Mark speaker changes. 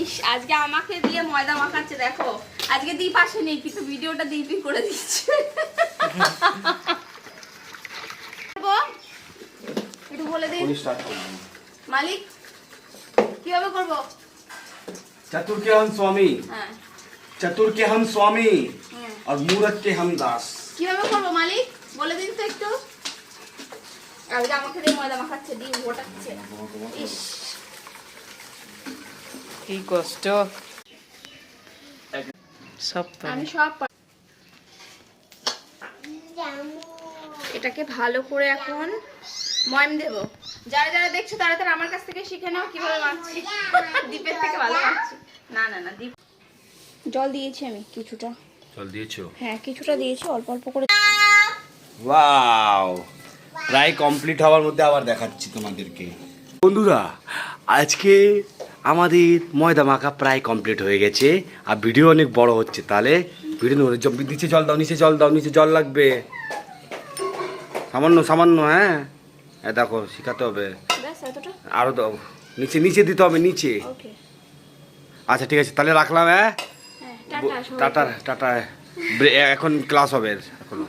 Speaker 1: ইস আজকে আমাকে দিয়ে ময়দা মাখাচ্ছে দেখো। আজকে দীপ আসেনি কিন্তু ভিডিওটা দীপই করে দিচ্ছে। একটু বলে দিন মালিক কিভাবে করবো।
Speaker 2: चतुर के हम स्वामी, चतुर के हम स्वामी और मूर्ख के हम दास।
Speaker 1: কিভাবে করবো মালিক বলে দিন তো একটু। আজকে আমাকে দিয়ে ময়দা মাখাচ্ছে ডিম ওঠাচ্ছে। ইস
Speaker 3: কি কষ্ট সব
Speaker 1: আমি সব এটাকে ভালো করে এখন ময়ম দেব। যারা যারা দেখছো তারা তারা আমার কাছ থেকে শিখে নাও কিভাবে মাখছি। দীপের থেকে ভালো মাখছি। না না না দীপ জল দিয়েছি আমি কিছুটা।
Speaker 2: জল দিয়েছো?
Speaker 1: হ্যাঁ কিছুটা দিয়েছি অল্প অল্প করে।
Speaker 2: ওয়াও, প্রায় কমপ্লিট হওয়ার মধ্যে আবার দেখাচ্ছি তোমাদেরকে। বন্ধুরা আজকে আমাদের ময়দা মাখা প্রায় কমপ্লিট হয়ে গেছে আর ভিডিও অনেক বড় হচ্ছে। তাহলে ভিডিও নিচে জল দাও, নিচে জল দাও, নিচে জল লাগবে সামান্য সামান্য। হ্যাঁ দেখো শিখাতে হবে
Speaker 1: ব্যাস এতটা।
Speaker 2: আরো দাও, নিচে নিচে দিতে হবে নিচে।
Speaker 1: ওকে
Speaker 2: আচ্ছা ঠিক আছে তাহলে রাখলাম। হ্যাঁ
Speaker 1: টাটা
Speaker 2: টাটা টাটা। এখন ক্লাস হবে এখনো।